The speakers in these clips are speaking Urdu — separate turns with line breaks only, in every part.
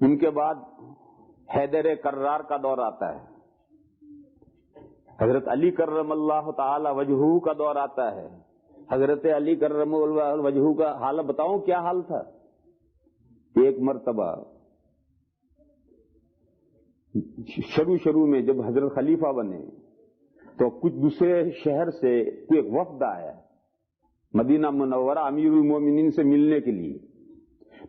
ان کے بعد حیدر کرار کا دور آتا ہے، حضرت علی کرم اللہ تعالی وجہہ کا دور آتا ہے۔ حضرت علی کرم اللہ وجہہ کا حال بتاؤں کیا حال تھا؟ ایک مرتبہ شروع میں جب حضرت خلیفہ بنے تو کچھ دوسرے شہر سے کوئی ایک وفد آیا مدینہ منورہ امیر المومنین سے ملنے کے لیے۔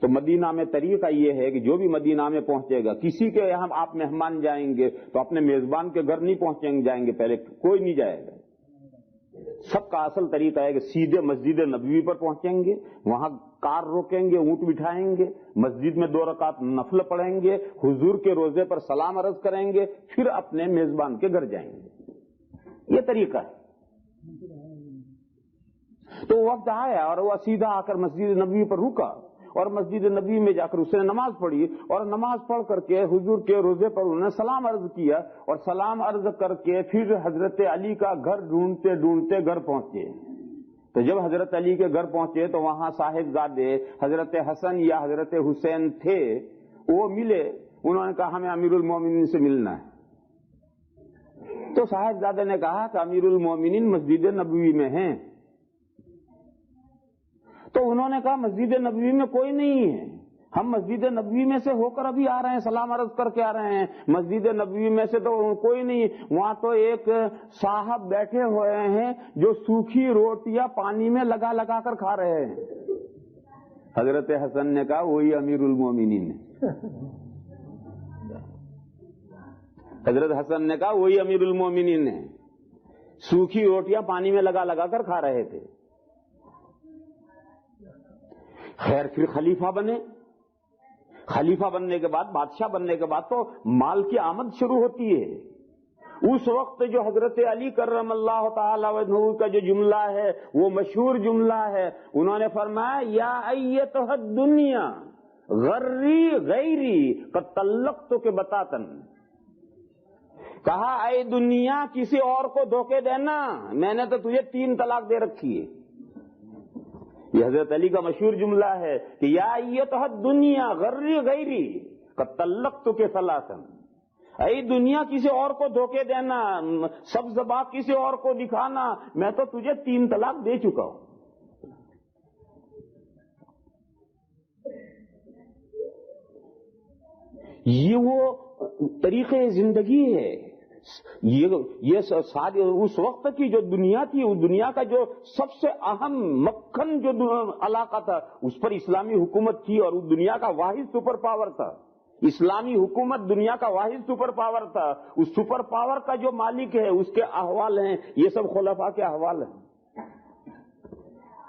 تو مدینہ میں طریقہ یہ ہے کہ جو بھی مدینہ میں پہنچے گا، کسی کے یہاں آپ مہمان جائیں گے تو اپنے میزبان کے گھر نہیں جائیں گے، پہلے کوئی نہیں جائے گا۔ سب کا اصل طریقہ ہے کہ سیدھے مسجد نبوی پر پہنچیں گے، وہاں کار روکیں گے، اونٹ بٹھائیں گے، مسجد میں 2 رکعت نفل پڑھیں گے، حضور کے روضے پر سلام عرض کریں گے، پھر اپنے میزبان کے گھر جائیں گے۔ یہ طریقہ ہے۔ تو وقت آیا اور وہ سیدھا آ کر مسجد نبوی پر رکا اور مسجد نبی میں جا کر اس نے نماز پڑھی اور نماز پڑھ کر کے حضور کے روضے پر انہوں نے سلام عرض کیا اور سلام عرض کر کے پھر حضرت علی کا گھر ڈھونڈتے ڈھونڈتے گھر پہنچے۔ تو جب حضرت علی کے گھر پہنچے تو وہاں صاحبزادے حضرت حسن یا حضرت حسین تھے، وہ ملے، انہوں نے کہا ہمیں امیر المومنین سے ملنا ہے۔ تو صاحبزادے نے کہا کہ امیر المومنین مسجد نبوی میں ہیں۔ تو انہوں نے کہا مسجد نبوی میں کوئی نہیں ہے، ہم مسجد نبوی میں سے ہو کر ابھی آ رہے ہیں، سلام عرض کر کے آ رہے ہیں، مسجد نبوی میں سے تو کوئی نہیں، وہاں تو ایک صاحب بیٹھے ہوئے ہیں جو سوکھی روٹیاں پانی میں لگا لگا کر کھا رہے ہیں۔ حضرت حسن نے کہا وہی امیر المومنین ہے۔ حضرت حسن نے کہا وہی امیر المومنین ہے، سوکھی روٹیاں پانی میں لگا لگا کر کھا رہے تھے۔ خیر پھر خلیفہ بنے، خلیفہ بننے کے بعد، بادشاہ بننے کے بعد تو مال کی آمد شروع ہوتی ہے۔ اس وقت جو حضرت علی کرم اللہ تعالی وجہہ کا جو جملہ ہے وہ مشہور جملہ ہے، انہوں نے فرمایا یا ایتھا الدنیا غری غیری قد طلقتک بتاتا، کہا اے دنیا کسی اور کو دھوکے دینا، میں نے تو تجھے 3 طلاق دے رکھی ہے۔ یہ حضرت علی کا مشہور جملہ ہے کہ یا ایتھا الدنیا غری غیری قد طلقتک ثلاثا، اے دنیا کسی اور کو دھوکے دینا، سبز باغ کسی اور کو دکھانا، میں تو تجھے 3 طلاق دے چکا ہوں۔ یہ وہ طریقے زندگی ہے، یہ ساری اس وقت کی جو دنیا تھی، اس دنیا کا جو سب سے اہم مکھن جو علاقہ تھا اس پر اسلامی حکومت تھی اور اس دنیا کا واحد سپر پاور تھا۔ اسلامی حکومت دنیا کا واحد سپر پاور تھا۔ اس سپر پاور کا جو مالک ہے اس کے احوال ہیں، یہ سب خلفاء کے احوال ہیں۔